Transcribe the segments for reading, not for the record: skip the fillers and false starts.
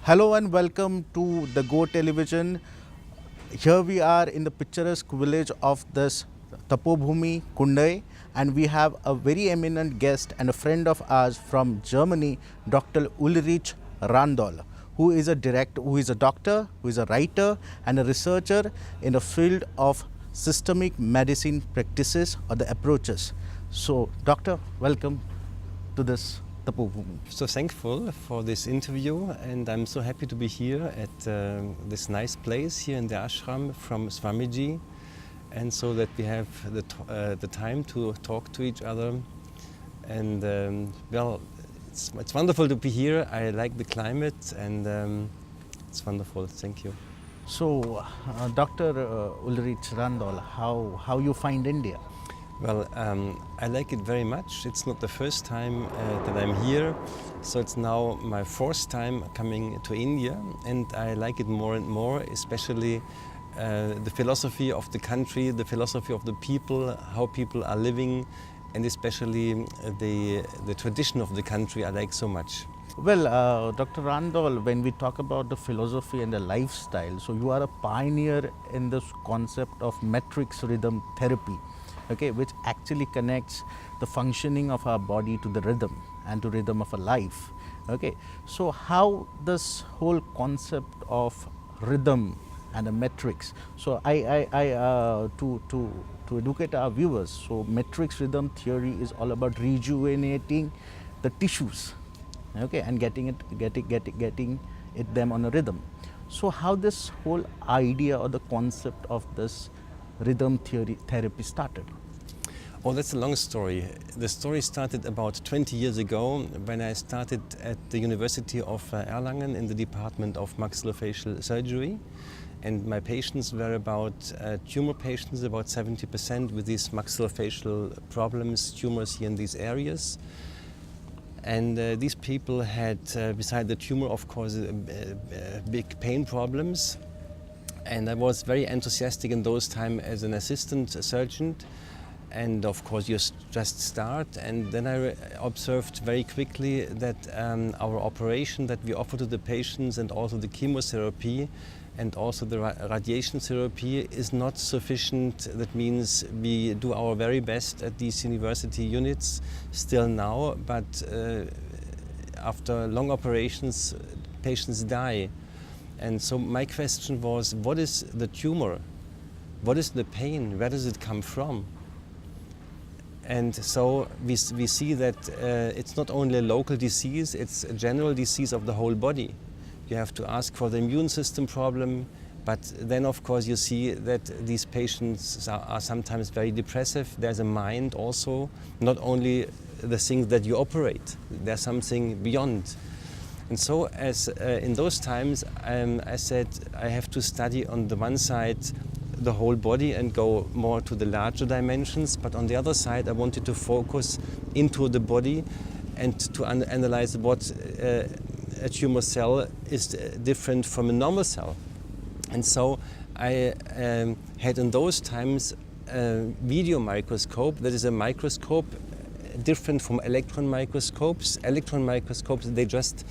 Hello and welcome to the Go Television. Here we are in the picturesque village of this Tapobhumi Kundai, and we have a very eminent guest and a friend of ours from Germany, Dr. Ulrich Randoll, who is a doctor, who is a writer and a researcher in the field of systemic medicine practices or the approaches. So, doctor, welcome to this Tapobhumi. So thankful for this interview, and I'm so happy to be here at this nice place here in the ashram from Swamiji, and so that we have the time to talk to each other. And well, it's wonderful to be here. I like the climate, and it's wonderful. Thank you. So, Dr. Ulrich Randoll, how you find India? Well, I like it very much. It's not the first time that I'm here, so it's now my fourth time coming to India, and I like it more and more, especially the philosophy of the country, the philosophy of the people, how people are living, and especially the tradition of the country I like so much. Well, Dr. Randoll, when we talk about the philosophy and the lifestyle, so you are a pioneer in this concept of matrix rhythm therapy. Okay, which actually connects the functioning of our body to the rhythm and to rhythm of a life. Okay, so how this whole concept of rhythm and a matrix. So to educate our viewers, so matrix rhythm theory is all about rejuvenating the tissues, okay, and getting them on a rhythm. So how this whole idea or the concept of this rhythm therapy started? Oh, that's a long story. The story started about 20 years ago when I started at the University of Erlangen in the department of maxillofacial surgery. And my patients were about tumor patients, about 70% with these maxillofacial problems, tumors here in these areas. And these people had, beside the tumor, of course, big pain problems. And I was very enthusiastic in those times as an assistant surgeon. And of course you just start, and then I observed very quickly that our operation that we offer to the patients, and also the chemotherapy and also the radiation therapy, is not sufficient. That means we do our very best at these university units still now, but after long operations patients die. And so my question was, what is the tumor? What is the pain? Where does it come from? And so we see that it's not only a local disease, it's a general disease of the whole body. You have to ask for the immune system problem, but then of course you see that these patients are sometimes very depressive. There's a mind also, not only the things that you operate, there's something beyond. And so as in those times I said I have to study on the one side the whole body and go more to the larger dimensions, but on the other side I wanted to focus into the body and to analyze what a tumor cell is different from a normal cell. And so I had in those times a video microscope, that is a microscope different from electron microscopes. Electron microscopes, they just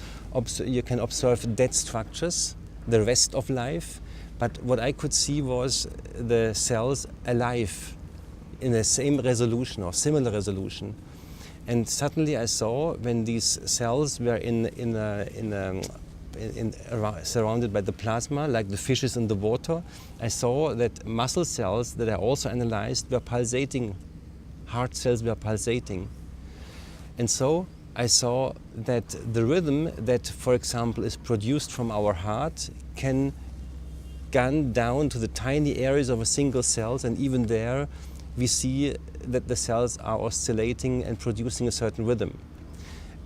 you can observe dead structures, the rest of life. But what I could see was the cells alive in the same resolution or similar resolution. And suddenly I saw when these cells were surrounded by the plasma, like the fishes in the water, I saw that muscle cells that I also analyzed were pulsating, heart cells were pulsating. And so I saw that the rhythm that, for example, is produced from our heart can gun down to the tiny areas of a single cells, and even there we see that the cells are oscillating and producing a certain rhythm.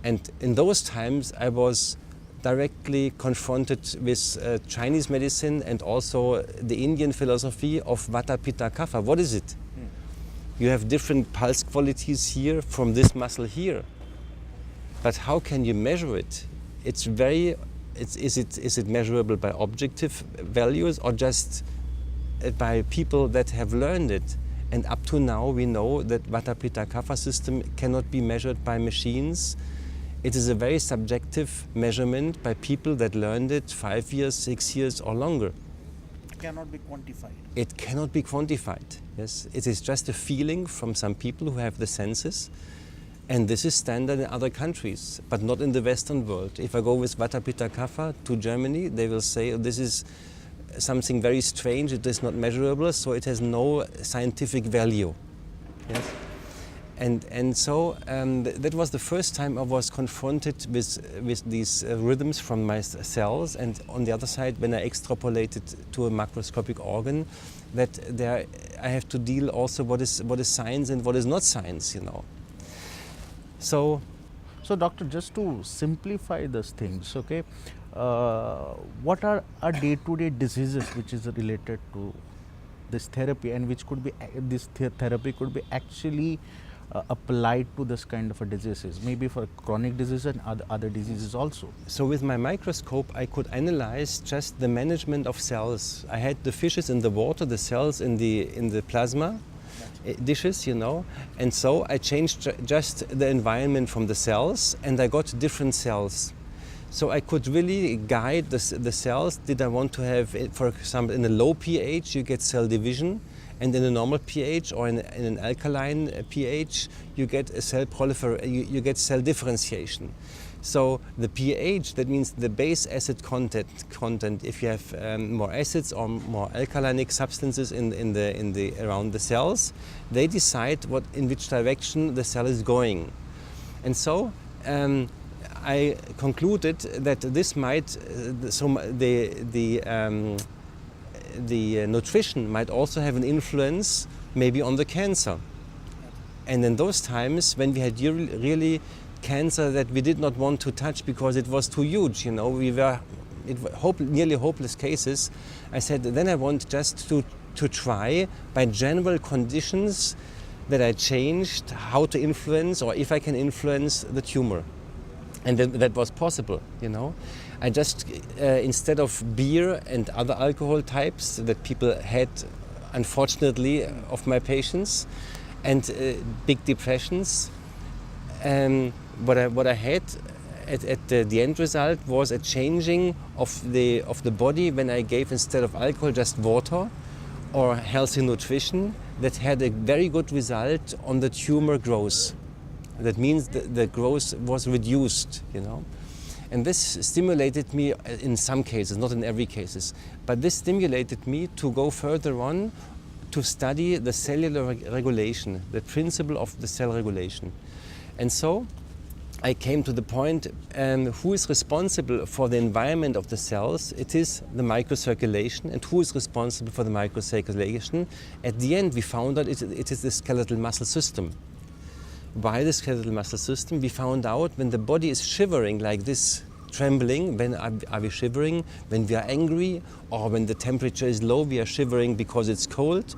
And in those times I was directly confronted with Chinese medicine and also the Indian philosophy of Vata Pitta Kapha. What is it? You have different pulse qualities here from this muscle here. But how can you measure it? Is it measurable by objective values or just by people that have learned it? And up to now we know that Vata Pitta Kapha system cannot be measured by machines. It is a very subjective measurement by people that learned it 5 years, 6 years or longer. It cannot be quantified. It cannot be quantified. Yes, it is just a feeling from some people who have the senses, and this is standard in other countries, but not in the Western world. If I go with Vata Pitta Kapha to Germany, they will say, oh, this is something very strange, it is not measurable, so it has no scientific value. Yes? And so that was the first time I was confronted with these rhythms from my cells, and on the other side, when I extrapolated to a macroscopic organ, that there I have to deal also what is science and what is not science, you know. So doctor, just to simplify these things, okay, what are day-to-day diseases which is related to this therapy, and which could be this therapy could be actually applied to this kind of a diseases, maybe for chronic diseases and other diseases also? So with my microscope I could analyze just the management of cells. I had the fishes in the water, the cells in the plasma dishes, you know, and so I changed just the environment from the cells, and I got different cells. So I could really guide the cells. Did I want to have, for example, in a low pH you get cell division, and in a normal pH or in an alkaline pH you get a cell you get cell differentiation. So the pH, that means the base acid content. If you have more acids or more alkalinic substances in the around the cells, they decide in which direction the cell is going. And so I concluded that this might the nutrition might also have an influence maybe on the cancer. And in those times when we had really cancer that we did not want to touch because it was too huge, you know, nearly hopeless cases, I said then I want just to try by general conditions that I changed how to influence, or if I can influence the tumor. And that was possible, you know. I just, instead of beer and other alcohol types that people had, unfortunately, of my patients, and big depressions, what I had at the end result was a changing of the body when I gave, instead of alcohol, just water or healthy nutrition, that had a very good result on the tumor growth. That means the growth was reduced, you know. And this stimulated me in some cases, not in every cases, but this stimulated me to go further on to study the cellular regulation, the principle of the cell regulation. And so I came to the point, who is responsible for the environment of the cells? It is the microcirculation. And who is responsible for the microcirculation? At the end we found out it is the skeletal muscle system. Why the skeletal muscle system? We found out when the body is shivering like this, trembling, when are we shivering? When we are angry, or when the temperature is low, we are shivering because it's cold,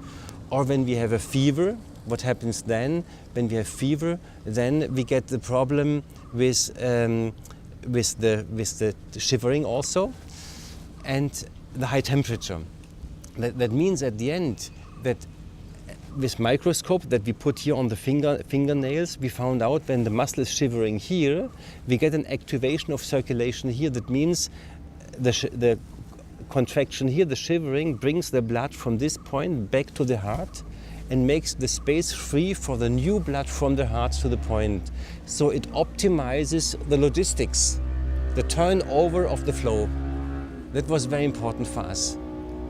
or when we have a fever. What happens then? When we have fever, then we get the problem with the shivering also, and the high temperature. That means at the end that with microscope that we put here on the fingernails, we found out when the muscle is shivering here, we get an activation of circulation here. That means the contraction here, the shivering, brings the blood from this point back to the heart and makes the space free for the new blood from the heart to the point. So it optimizes the logistics, the turnover of the flow. That was very important for us.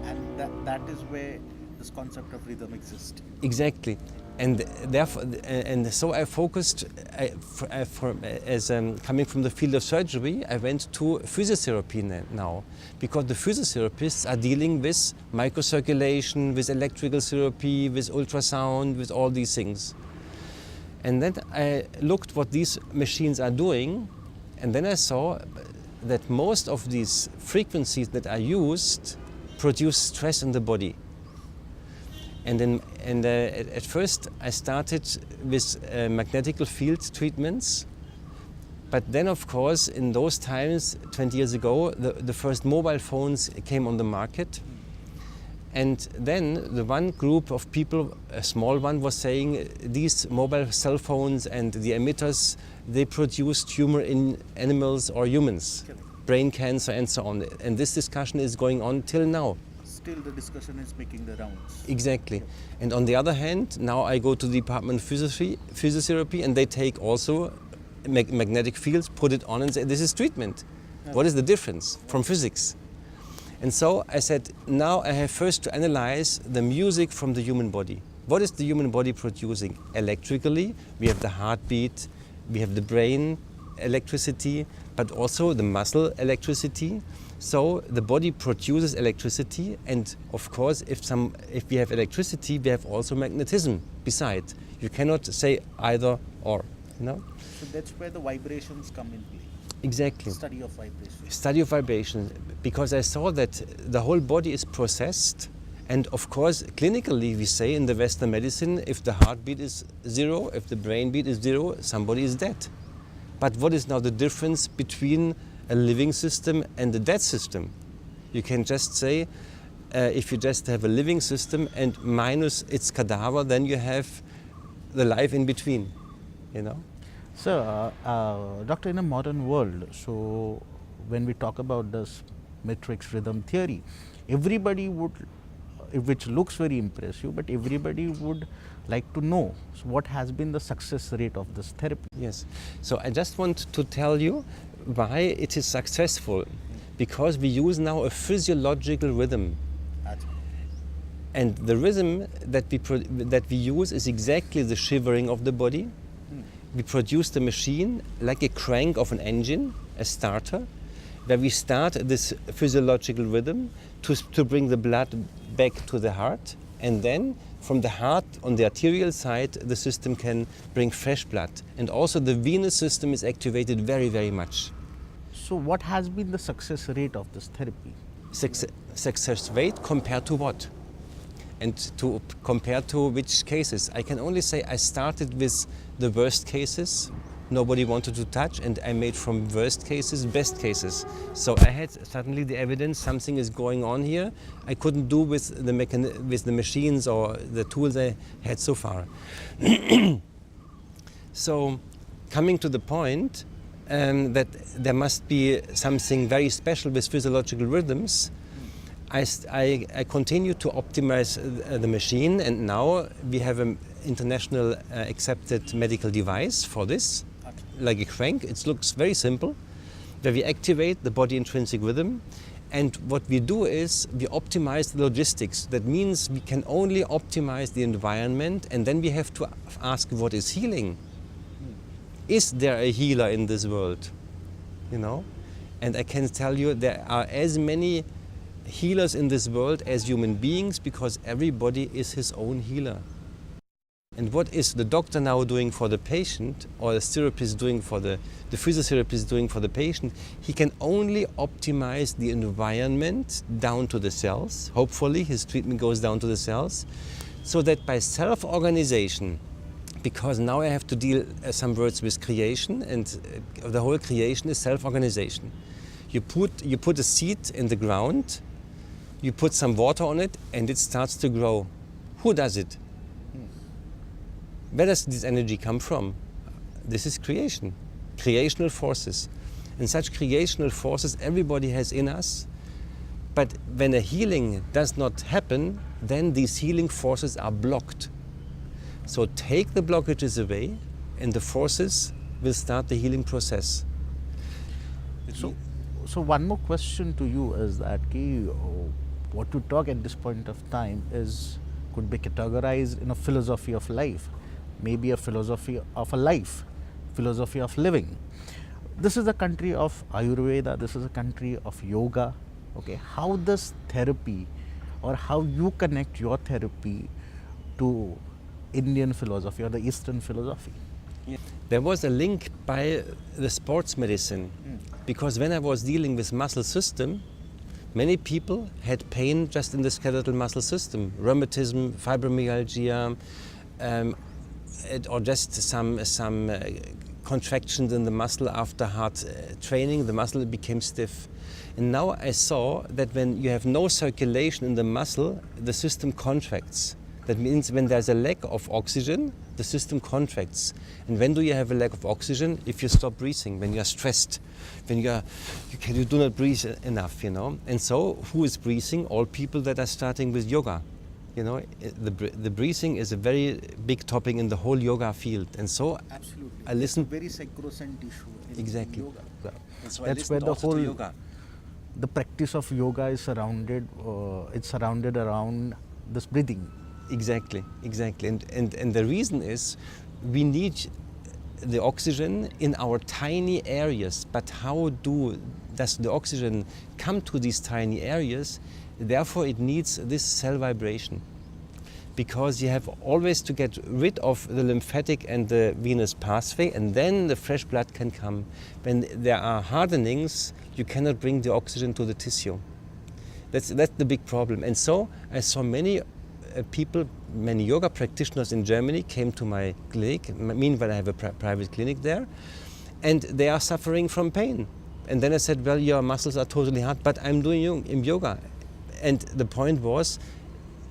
And that is where this concept of rhythm exists. Exactly, and therefore, and so I focused. Coming from the field of surgery, I went to physiotherapy now, because the physiotherapists are dealing with microcirculation, with electrical therapy, with ultrasound, with all these things. And then I looked what these machines are doing, and then I saw that most of these frequencies that are used produce stress in the body. And at first I started with magnetic field treatments, but then of course in those times, 20 years ago, the first mobile phones came on the market, And then the one group of people, a small one, was saying these mobile cell phones and the emitters, they produce tumor in animals or humans, brain cancer and so on. And this discussion is going on till now. Still the discussion is making the rounds. Exactly. And on the other hand, now I go to the department of physiotherapy and they take also magnetic fields, put it on and say this is treatment. What is the difference from physics? And so I said, now I have first to analyze the music from the human body. What is the human body producing? Electrically, we have the heartbeat, we have the brain electricity, but also the muscle electricity. So the body produces electricity, and of course, if we have electricity, we have also magnetism beside. You cannot say either or, you know? So that's where the vibrations come in play. Exactly. Study of vibration. Study of vibration, because I saw that the whole body is processed, and of course, clinically we say in the Western medicine, if the heartbeat is 0, if the brain beat is 0, somebody is dead. But what is now the difference between a living system and a dead system? You can just say, if you just have a living system and minus its cadaver, then you have the life in between, you know? So, doctor, in a modern world, so when we talk about this matrix rhythm theory, everybody would, which looks very impressive, but everybody would like to know, so what has been the success rate of this therapy? Yes. So I just want to tell you why it is successful. Because we use now a physiological rhythm. And the rhythm that we use is exactly the shivering of the body. We produce the machine like a crank of an engine, a starter, where we start this physiological rhythm to bring the blood back to the heart. And then from the heart on the arterial side, the system can bring fresh blood. And also the venous system is activated very, very much. So what has been the success rate of this therapy? Success rate compared to what? And to compare to which cases? I can only say I started with the worst cases. Nobody wanted to touch, and I made from worst cases best cases. So I had suddenly the evidence something is going on here. I couldn't do with the machines or the tools I had so far. So coming to the point that there must be something very special with physiological rhythms, I continue to optimize the machine, and now we have an international accepted medical device for this, like a crank. It looks very simple, where we activate the body intrinsic rhythm. And what we do is we optimize the logistics. That means we can only optimize the environment, and then we have to ask what is healing. Is there a healer in this world? You know? And I can tell you there are as many healers in this world as human beings, because everybody is his own healer. And what is the doctor now doing for the patient, or the therapist doing for the physiotherapist doing for the patient? He can only optimize the environment down to the cells. Hopefully his treatment goes down to the cells, so that by self-organization, because now I have to deal some words with creation, and the whole creation is self-organization. You put a seed in the ground, you put some water on it, and it starts to grow. Who does it? Where does this energy come from? This is creation, creational forces. And such creational forces everybody has in us. But when a healing does not happen, then these healing forces are blocked. So take the blockages away, and the forces will start the healing process. So one more question to you is that what you talk at this point of time could be categorized in a philosophy of life, maybe a philosophy of a life, philosophy of living. This is a country of Ayurveda, this is a country of yoga. Okay, how does therapy, or how you connect your therapy to Indian philosophy or the Eastern philosophy? Yeah. There was a link by the sports medicine, because when I was dealing with muscle system, many people had pain just in the skeletal muscle system, rheumatism, fibromyalgia, or just some contractions in the muscle after hard training. The muscle became stiff. And now I saw that when you have no circulation in the muscle, the system contracts. That means when there's a lack of oxygen, the system contracts. And when do you have a lack of oxygen? If you stop breathing, when you are stressed, when you do not breathe enough, And so, who is breathing? All people that are starting with yoga. The breathing is a very big topic in the whole yoga field. And so, absolutely, I listen. Very sacrosanct issue in Exactly. yoga. And so That's where the whole yoga. The practice of yoga is surrounded. It's surrounded around this breathing. Exactly. And the reason is we need the oxygen in our tiny areas, but how does the oxygen come to these tiny areas? Therefore it needs this cell vibration, because you have always to get rid of the lymphatic and the venous pathway, and then the fresh blood can come. When there are hardenings, you cannot bring the oxygen to the tissue. That's the big problem. And so I saw many people, many yoga practitioners in Germany came to my clinic. Meanwhile, I have a private clinic there, and they are suffering from pain. And then I said, well, your muscles are totally hard, but I'm doing yoga. And the point was,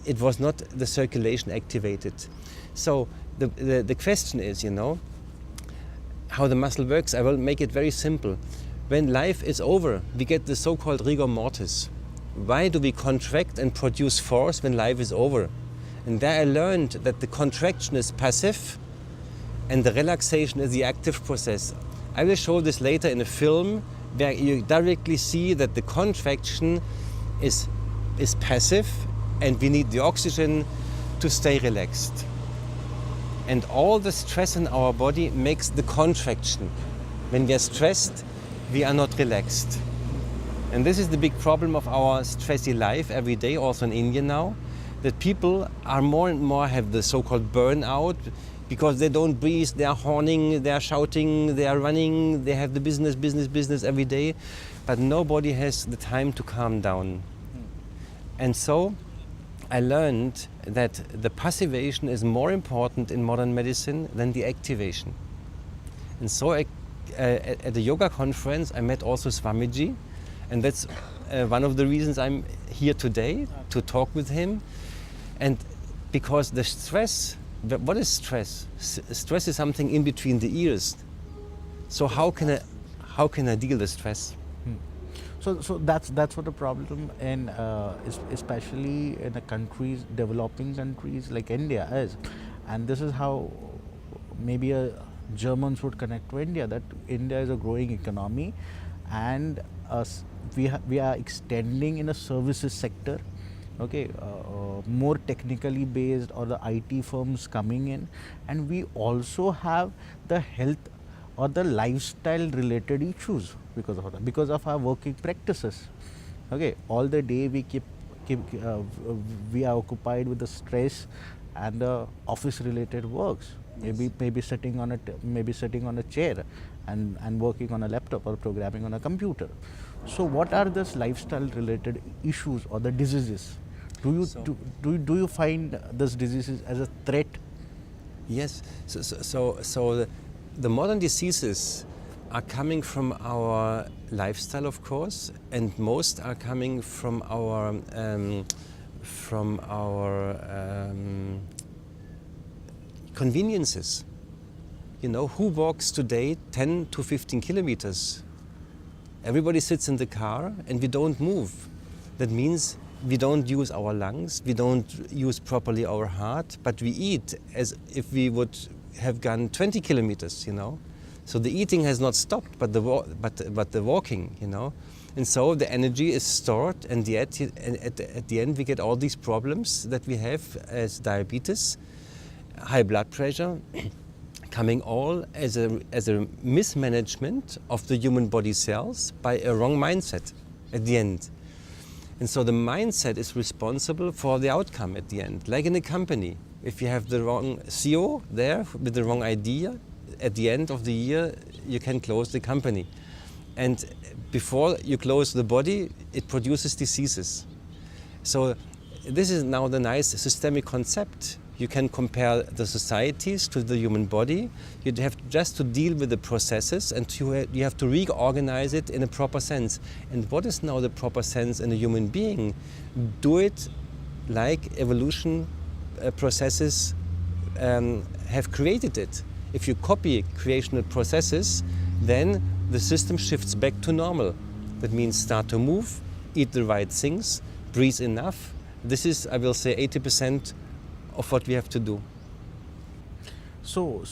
it was not the circulation activated. So the question is, how the muscle works. I will make it very simple. When life is over, we get the so-called rigor mortis. Why do we contract and produce force when life is over? And there I learned that the contraction is passive and the relaxation is the active process. I will show this later in a film where you directly see that the contraction is passive and we need the oxygen to stay relaxed. And all the stress in our body makes the contraction. When we are stressed, we are not relaxed. And this is the big problem of our stressy life every day, also in India now, that people are more and more have the so-called burnout because they don't breathe, they are horning, they are shouting, they are running, they have the business every day, but nobody has the time to calm down. And so I learned that the passivation is more important in modern medicine than the activation. And so at the yoga conference I met also Swamiji, and that's one of the reasons I'm here today, to talk with him. And because the stress, what is stress? Stress is something in between the ears. So how can I deal with stress? So that's what the problem in especially in the countries, developing countries like India is, and this is how maybe Germans would connect to India. That India is a growing economy, and we are extending in a services sector. Okay, more technically based, or the IT firms coming in, and we also have the health or the lifestyle related issues because of our working practices. Okay, all the day we are occupied with the stress and the office related works. Yes. Maybe sitting on a chair and working on a laptop or programming on a computer. So what are these lifestyle related issues or the diseases? Do you find these diseases as a threat? Yes. So the modern diseases are coming from our lifestyle, of course, and most are coming from our conveniences. Who walks today 10 to 15 kilometers? Everybody sits in the car and we don't move. That means we don't use our lungs, we don't use properly our heart, but we eat as if we would have gone 20 kilometers, So the eating has not stopped, but the walking, And so the energy is stored, and at the end we get all these problems that we have as diabetes, high blood pressure, coming all as a mismanagement of the human body cells by a wrong mindset at the end. And so the mindset is responsible for the outcome at the end. Like in a company, if you have the wrong CEO there with the wrong idea, at the end of the year you can close the company. And before you close the body, it produces diseases. So this is now the nice systemic concept. You can compare the societies to the human body. You have just to deal with the processes, and you have to reorganize it in a proper sense. And what is now the proper sense in a human being? Do it like evolution processes have created it. If you copy creational processes, then the system shifts back to normal. That means start to move, eat the right things, breathe enough. This is, I will say, 80% of what we have to do. So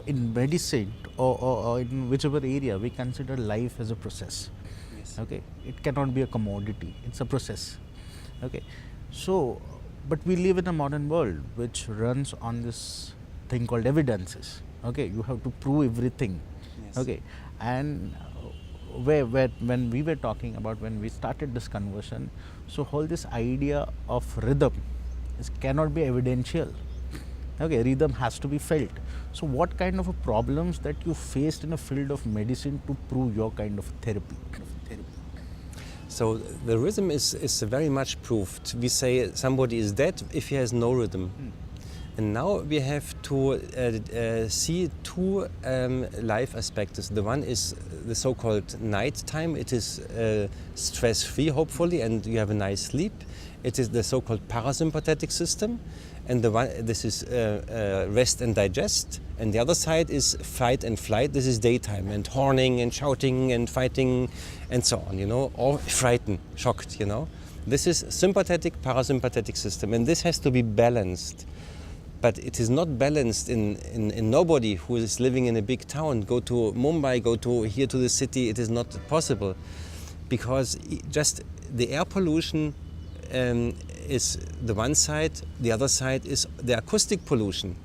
in medicine or in whichever area, we consider life as a process. Yes. Okay, it cannot be a commodity. It's a process. Okay, so but we live in a modern world which runs on this thing called evidences. Okay, you have to prove everything. Yes. Okay, and where when we were talking about when we started this conversion, so whole this idea of rhythm cannot be evidential. Okay, rhythm has to be felt. So what kind of problems that you faced in a field of medicine to prove your kind of therapy? So the rhythm is very much proved. We say somebody is dead if he has no rhythm. And now we have to see two life aspects. The one is the so-called night time. It is stress-free, hopefully, and you have a nice sleep. It is the so-called parasympathetic system, and this is rest and digest. And the other side is fight and flight. This is daytime, and horning and shouting and fighting and so on, or frightened, shocked, This is sympathetic, parasympathetic system, and this has to be balanced. But it is not balanced in nobody who is living in a big town. Go to Mumbai, go to here to the city, it is not possible. Because just the air pollution is the one side, the other side is the acoustic pollution.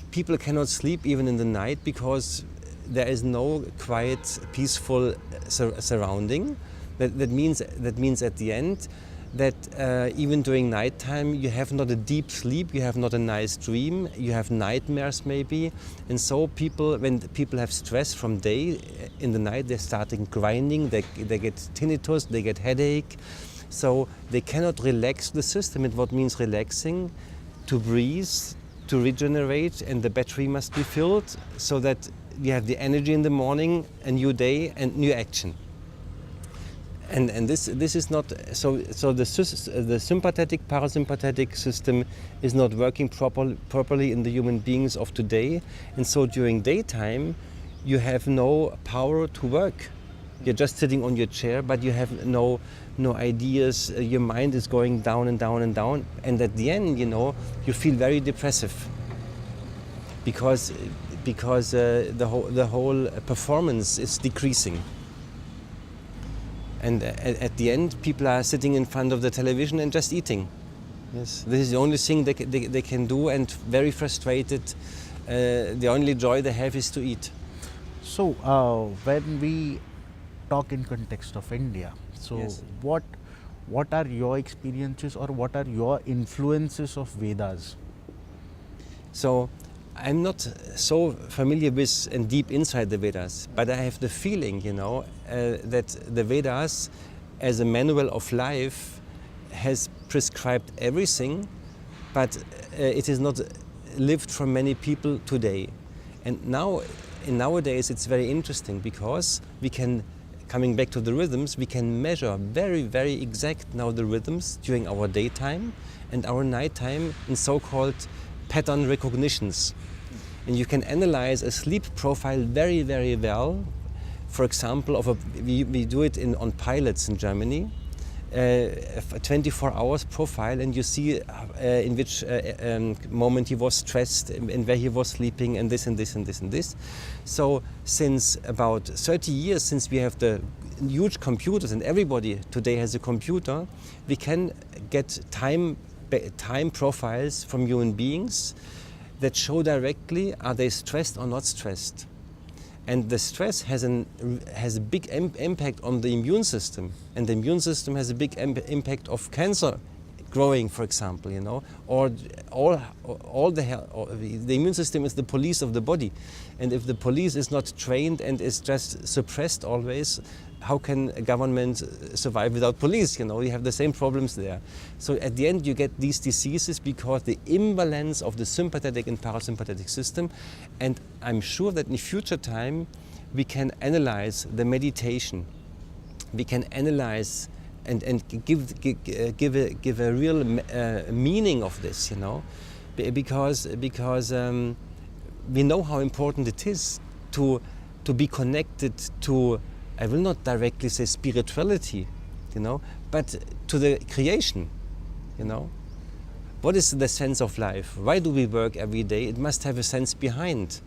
People cannot sleep even in the night because there is no quiet, peaceful surrounding. That means at the end that even during nighttime you have not a deep sleep, you have not a nice dream, you have nightmares maybe. And so when people have stress from day, in the night they're starting grinding, they get tinnitus, they get headache. So they cannot relax the system. And what means relaxing? To breathe, to regenerate, and the battery must be filled so that you have the energy in the morning, a new day and new action. And this is not so the sympathetic parasympathetic system is not working properly in the human beings of today, and so during daytime you have no power to work. You're just sitting on your chair, but you have no ideas. Your mind is going down and down and down, and at the end, you feel very depressive because the whole performance is decreasing. And at the end, people are sitting in front of the television and just eating. Yes, this is the only thing they can do, and very frustrated. The only joy they have is to eat. So when we talk in context of India, so Yes. what are your experiences or what are your influences of Vedas? So I'm not so familiar with and deep inside the Vedas, but I have the feeling, that the Vedas, as a manual of life, has prescribed everything, but it is not lived for many people today. And nowadays it's very interesting because we can, coming back to the rhythms, we can measure very, very exact now the rhythms during our daytime and our nighttime in so-called pattern recognitions. And you can analyze a sleep profile very, very well. For example, we do it on pilots in Germany, a 24 hours profile, and you see in which moment he was stressed and where he was sleeping, and this and this and this and this. So since about 30 years, since we have the huge computers and everybody today has a computer, we can get time profiles from human beings that show directly are they stressed or not stressed. And the stress has a big impact on the immune system, and the immune system has a big impact of cancer growing, for example, or the immune system is the police of the body, and if the police is not trained and is just suppressed always, how can a government survive without police? You know, you have the same problems there. So at the end you get these diseases because the imbalance of the sympathetic and parasympathetic system. And I'm sure that in future time we can analyze the meditation. We can analyze and give a real meaning of this, you know, because we know how important it is to be connected to, I will not directly say spirituality, you know, but to the creation, you know. What is the sense of life? Why do we work every day? It must have a sense behind.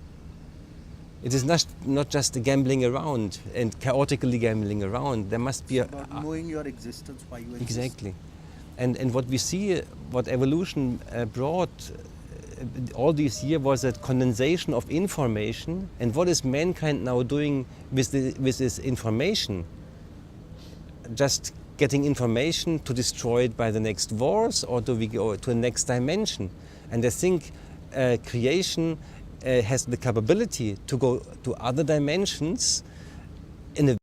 It is not just gambling around and chaotically gambling around. There must be about knowing your existence, why you exist. Exactly. And what we see, what evolution brought all these years was a condensation of information. And what is mankind now doing with this information? Just getting information to destroy it by the next wars, or do we go to the next dimension? And I think creation has the capability to go to other dimensions in a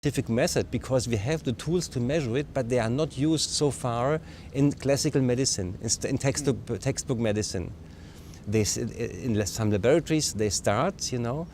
scientific method, because we have the tools to measure it, but they are not used so far in classical medicine, in textbook medicine. In some laboratories they start, you know,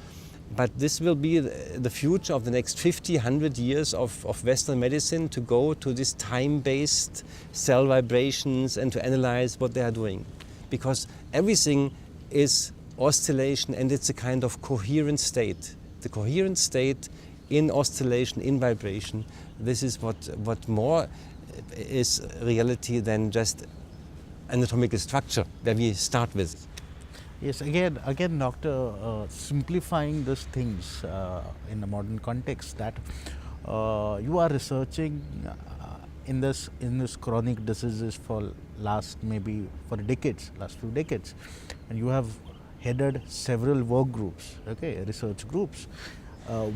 but this will be the future of the next 50, 100 years of Western medicine, to go to this time-based cell vibrations and to analyze what they are doing. Because everything is oscillation, and it's a kind of coherent state. The coherent state in oscillation, in vibration, this is what more is reality than just anatomical structure where we start with. Yes, again, doctor, simplifying these things in the modern context, that you are researching in this chronic diseases for last few decades, and you have headed several work groups, okay, research groups.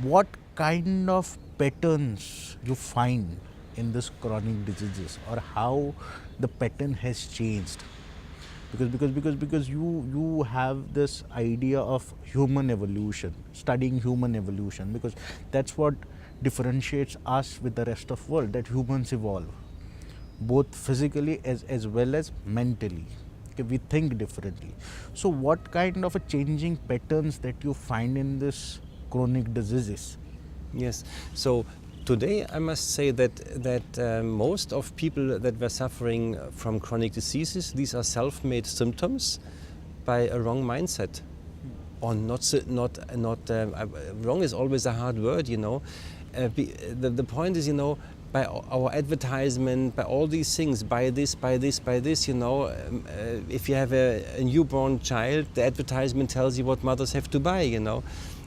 What kind of patterns you find in this chronic diseases, or how the pattern has changed? Because you have this idea of human evolution, studying human evolution, because that's what differentiates us with the rest of world, that humans evolve both physically as well as mentally. Okay, we think differently. So what kind of a changing patterns that you find in this chronic diseases? Yes, so today I must say that most of people that were suffering from chronic diseases, these are self-made symptoms by a wrong mindset. Or wrong is always a hard word, you know. The point is, you know, by our advertisement, by all these things, buy this, you know, if you have a newborn child, the advertisement tells you what mothers have to buy, you know.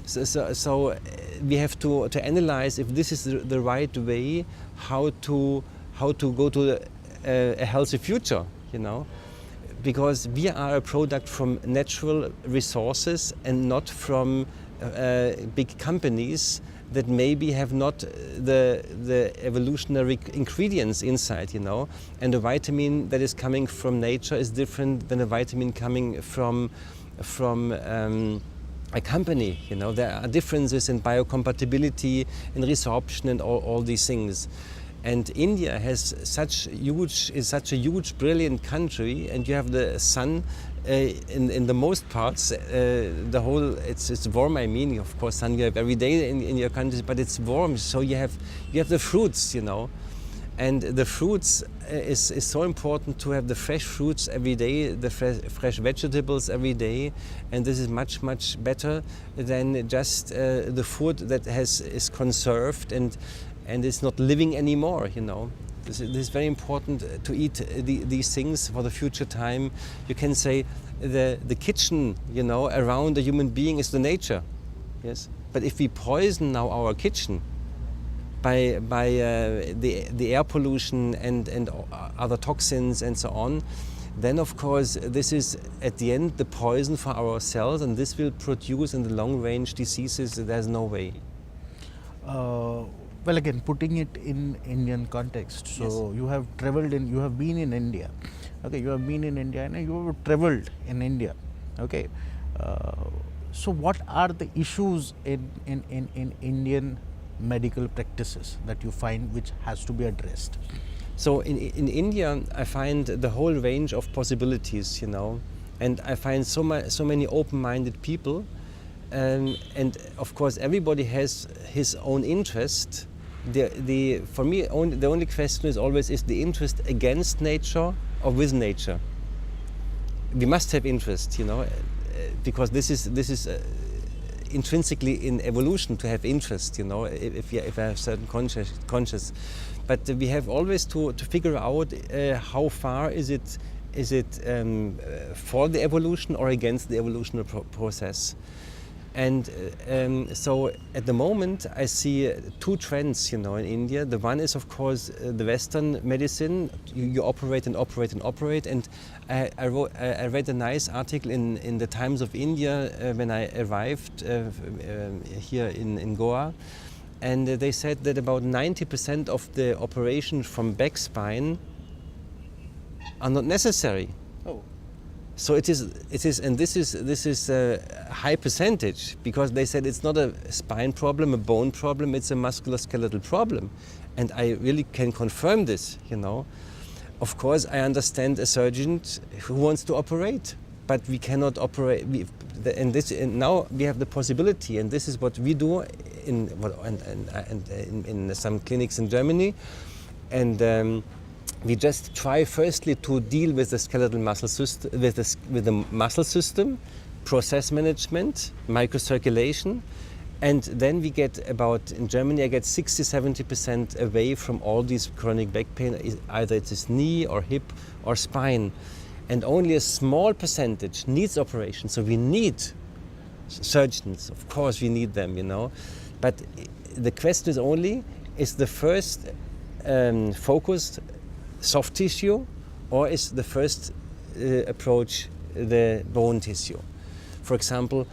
So we have to analyze if this is the right way, how to go to a healthy future, you know, because we are a product from natural resources and not from big companies that maybe have not the evolutionary ingredients inside, you know. And a vitamin that is coming from nature is different than a vitamin coming from a company, you know. There are differences in biocompatibility, in resorption, and all these things. And India is such a huge, brilliant country, and you have the sun in the most parts. It's warm. I mean, of course, sun you have every day in your country, but it's warm. So you have the fruits, you know. And the fruits is so important to have the fresh fruits every day, the fresh vegetables every day, and this is much better than just the food that is conserved and is not living anymore. You know, this is very important to eat these things for the future time. You can say the kitchen, you know, around a human being is the nature, yes. But if we poison now our kitchen by the air pollution and other toxins and so on, then of course this is at the end the poison for our cells, and this will produce in the long range diseases. There's no way. Well, again, putting it in Indian context, so yes. You have been in India, okay, you have been in India and you have traveled in India, okay. So what are the issues in Indian medical practices that you find which has to be addressed? So in India, I find the whole range of possibilities, and I find so many open-minded people, and of course everybody has his own interest. For me, the only question is always: is the interest against nature or with nature? We must have interest, because this is intrinsically in evolution to have interest, if I have certain conscious. But we have always to figure out how far is it for the evolution or against the evolutionary process. And so at the moment I see two trends, in India. The one is, of course, the Western medicine. You operate and operate and operate. And I read a nice article in the Times of India when I arrived here in Goa. And they said that about 90% of the operations from back spine are not necessary. Oh. So it is, and this is a high percentage, because they said it's not a spine problem, a bone problem, it's a musculoskeletal problem, and I really can confirm this. Of course, I understand a surgeon who wants to operate, but we cannot operate. And now we have the possibility, and this is what we do in some clinics in Germany, and. We just try firstly to deal with the skeletal muscle system, with the muscle system, process management, microcirculation, and then we get in Germany I get 60-70% away from all these chronic back pain, either it is knee or hip or spine, and only a small percentage needs operation. So we need surgeons, of course we need them, but the question is only, is the first focused soft tissue, or is the first approach the bone tissue? For example,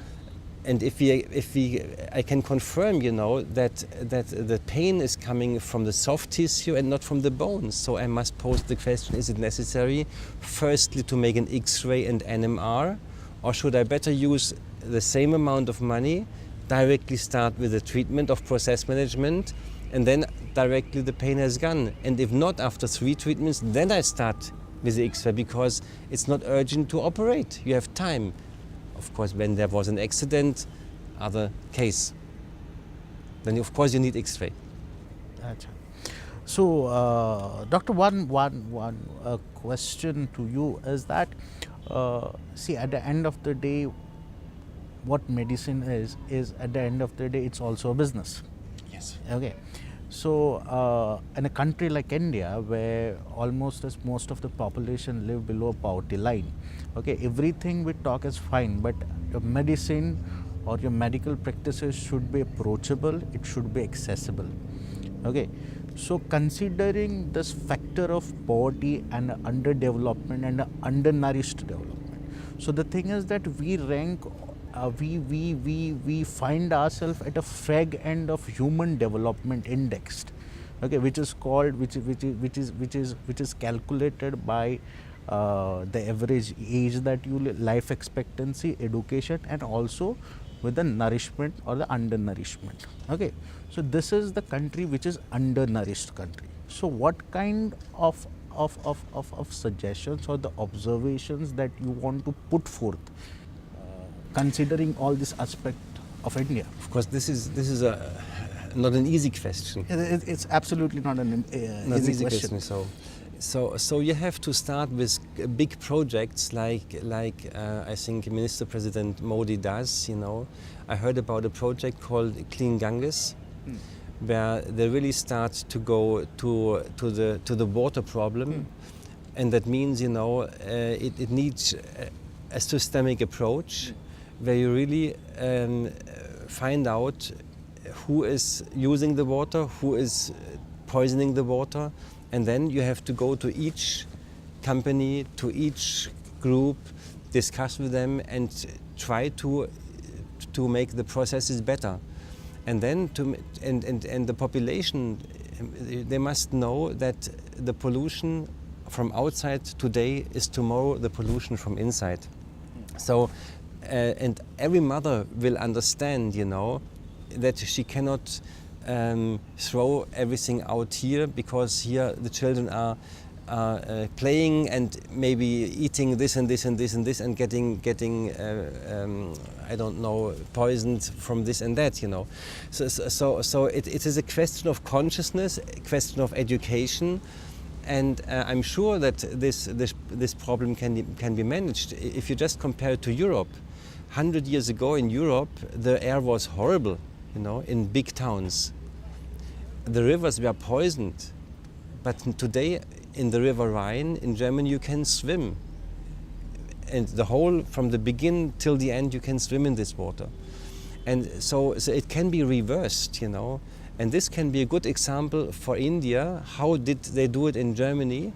and I can confirm, that the pain is coming from the soft tissue and not from the bones. So I must pose the question: is it necessary, firstly, to make an X-ray and NMR, or should I better use the same amount of money, directly start with the treatment of process management, and then directly the pain has gone? And if not, after 3 treatments, then I start with the X-ray, because it's not urgent to operate. You have time. Of course, when there was an accident, other case, then of course you need X-ray. Gotcha. So, Doctor, one question to you is that, see, at the end of the day, what medicine is at the end of the day, it's also a business. Yes. Okay. So, in a country like India, where almost most of the population live below poverty line, okay, everything we talk is fine, but your medicine or your medical practices should be approachable, it should be accessible. Okay. So, considering this factor of poverty and underdevelopment and undernourished development, so the thing is that we rank. We find ourselves at a fag end of human development indexed, okay, which is calculated by the average age that you live, life expectancy, education, and also with the nourishment or the undernourishment. Okay, so this is the country which is undernourished country. So what kind of suggestions or the observations that you want to put forth, considering all this aspect of India? Of course, this is not an easy question. It's absolutely not an easy question. So you have to start with big projects like I think Minister President Modi does. I heard about a project called Clean Ganges, where they really start to go to the water problem, and that means it needs a systemic approach, where you really find out who is using the water, who is poisoning the water, and then you have to go to each company, to each group, discuss with them, and try to make the processes better. And then and the population, they must know that the pollution from outside today is tomorrow the pollution from inside. So. And every mother will understand, that she cannot throw everything out here, because here the children are playing and maybe eating this and this and this and this and getting I don't know, poisoned from this and that, you know. So it is a question of consciousness, a question of education, and I'm sure that this problem can be managed. If you just compare it to Europe, 100 years ago in Europe the air was horrible, you know, in big towns. The rivers were poisoned, but today in the River Rhine in Germany you can swim, and the whole, from the beginning till the end, you can swim in this water. And so it can be reversed, you know, and this can be a good example for India. How did they do it in Germany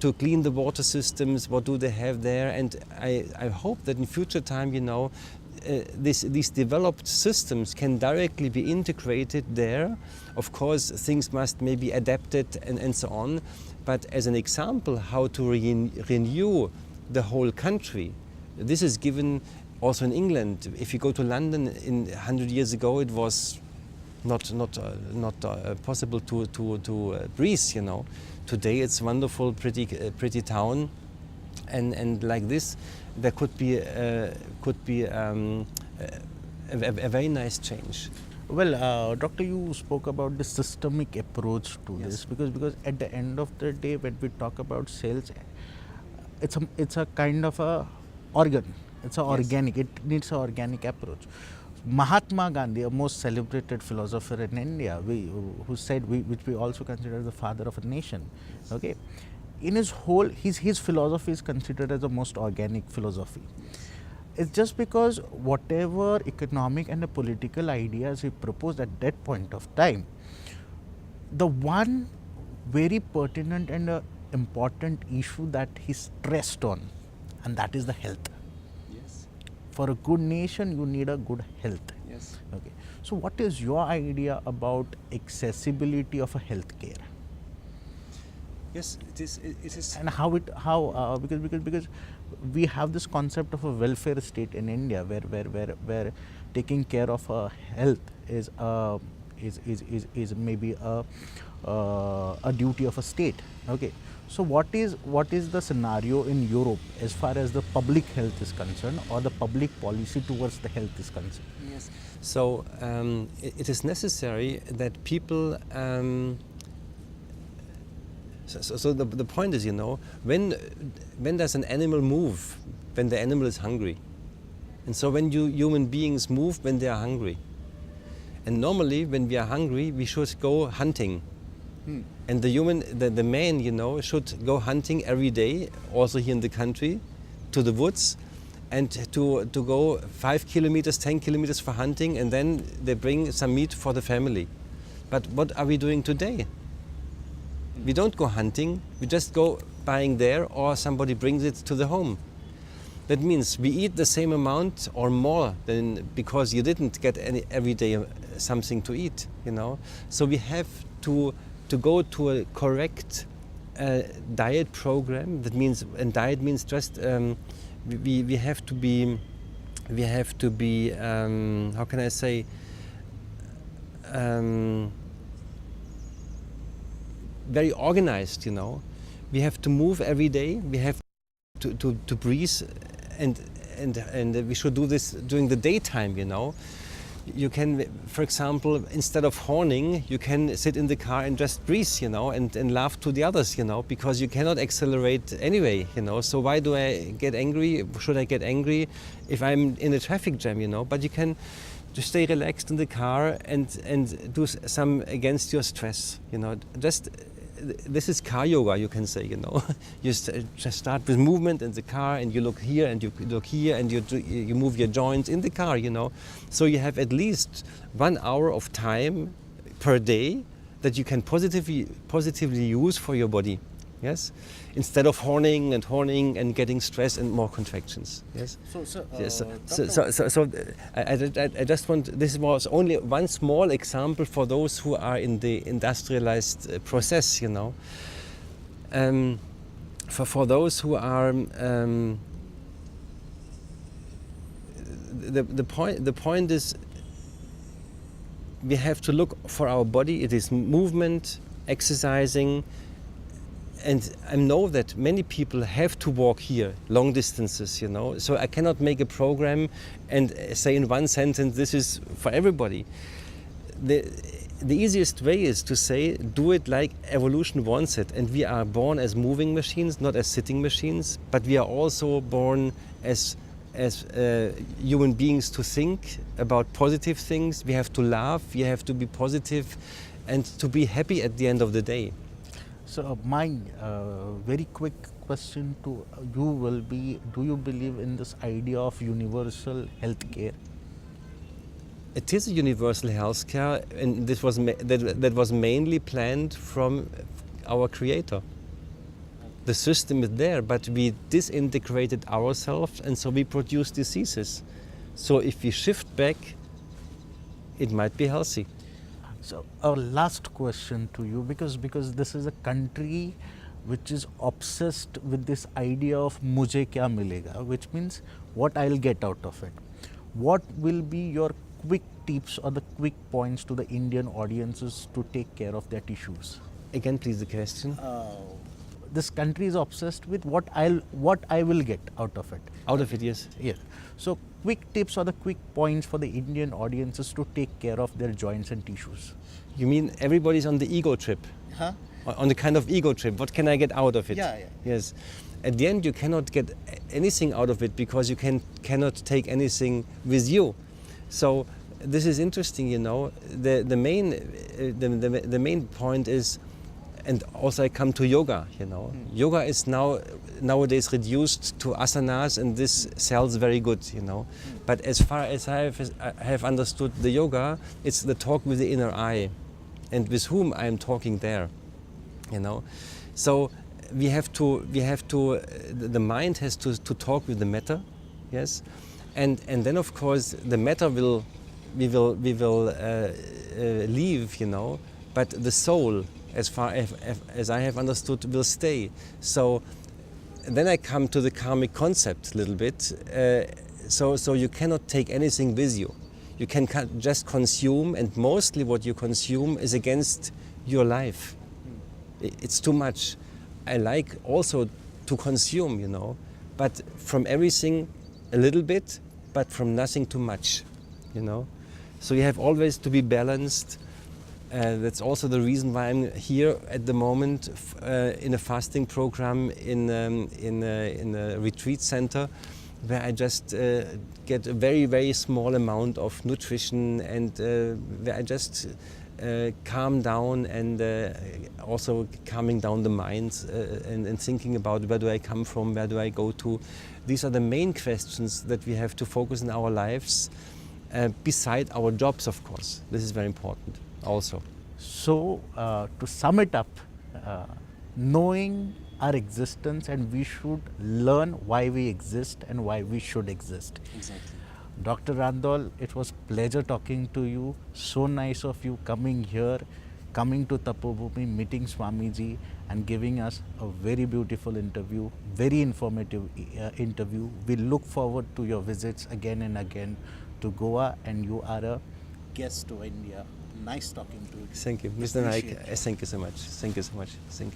to clean the water systems? What do they have there? And I hope that in future time, you know, these developed systems can directly be integrated there. Of course, things must maybe adapted and so on. But as an example, how to renew the whole country, this is given also in England. If you go to London, 100 years ago, it was not possible to breathe, you know. Today it's wonderful, pretty town, and like this, there could be a very nice change. Well, Doctor, you spoke about the systemic approach to this, because at the end of the day, when we talk about cells, it's a kind of a organ. It's a organic. It needs an organic approach. Mahatma Gandhi, a most celebrated philosopher in India, who said, which we also consider the father of a nation. Okay, in his whole, his philosophy is considered as the most organic philosophy. It's just because whatever economic and the political ideas he proposed at that point of time, the one very pertinent and important issue that he stressed on, and that is the health. Yes. For a good nation, you need a good health. Yes. Okay. So, what is your idea about accessibility of a healthcare? Yes, it is. And because we have this concept of a welfare state in India, where taking care of health is maybe a duty of a state. Okay. So what is the scenario in Europe as far as the public health is concerned, or the public policy towards the health is concerned? Yes. So it is necessary that people. So the point is, you know, when does an animal move? When the animal is hungry. And so when human beings move when they are hungry. And normally when we are hungry, we should go hunting. And the man, you know, should go hunting every day, also here in the country, to the woods, and to go 5 kilometers, 10 kilometers for hunting, and then they bring some meat for the family. But what are we doing today? We don't go hunting, we just go buying there, or somebody brings it to the home. That means we eat the same amount or more than, because you didn't get every day something to eat, you know. So we have to go to a correct diet program. That means, and diet means just we have to be how can I say, very organized, you know. We have to move every day. We have to breathe, and we should do this during the daytime, you know. You can, for example, instead of horning, you can sit in the car and just breathe, you know, and laugh to the others, you know, because you cannot accelerate anyway, you know. So why do I get angry? Should I get angry if I'm in a traffic jam, you know? But you can just stay relaxed in the car and do some against your stress, you know. Just this is car yoga, you can say, you know. You just start with movement in the car, and you look here and you look here, and you move your joints in the car, you know. So you have at least 1 hour of time per day that you can positively use for your body. Yes, instead of horning and getting stress and more contractions. Yes. So I just want. This was only one small example for those who are in the industrialized process. You know. For those who are the point is we have to look for our body. It is movement, exercising, and I know that many people have to walk here long distances, you know. So I cannot make a program and say in one sentence, this is for everybody. The easiest way is to say, do it like evolution wants it. And we are born as moving machines, not as sitting machines, but we are also born as human beings to think about positive things. We have to laugh, we have to be positive and to be happy at the end of the day. So my very quick question to you will be, do you believe in this idea of universal health care? It is a universal health care, and this was that was mainly planned from our creator. The system is there, but we disintegrated ourselves, and so we produce diseases. So if we shift back, it might be healthy. So our last question to you, because this is a country which is obsessed with this idea of mujhe kya milega, which means what I'll get out of it. What will be your quick tips or the quick points to the Indian audiences to take care of their tissues? Again, please, the question. This country is obsessed with what I will get out of it. Out of it, yes. Yeah. So quick tips or the quick points for the Indian audiences to take care of their joints and tissues. You mean everybody's on the ego trip? Huh? On the kind of ego trip. What can I get out of it? Yeah, yeah. Yes. At the end, you cannot get anything out of it because you cannot take anything with you. So this is interesting, you know. The main point is, and also I come to yoga, you know. Yoga is nowadays reduced to asanas, and this sells very good, you know. But as far as I have understood the yoga, it's the talk with the inner eye, and with whom I am talking there, you know. So we have to the mind has to talk with the matter, yes, and then of course the matter we will leave, you know, but the soul, as far as I have understood, will stay. So then I come to the karmic concept a little bit. So you cannot take anything with you. You can just consume, and mostly what you consume is against your life. It's too much. I like also to consume, you know, but from everything a little bit, but from nothing too much, you know. So you have always to be balanced. That's also the reason why I'm here at the moment in a fasting program in a retreat center, where I just get a very, very small amount of nutrition, and where I just calm down, and also calming down the mind and thinking about where do I come from, where do I go to. These are the main questions that we have to focus in our lives, beside our jobs, of course. This is very important also. So to sum it up, knowing our existence, and we should learn why we exist and why we should exist. Exactly. Dr. Randoll, it was pleasure talking to you. So nice of you coming here, coming to Tapobhumi, meeting Swamiji, and giving us a very beautiful interview, very informative interview. We look forward to your visits again and again to Goa, and you are a guest to India. Nice talking to you. Thank you, Mr. Naik. Thank you so much. Thank you so much. Thank you.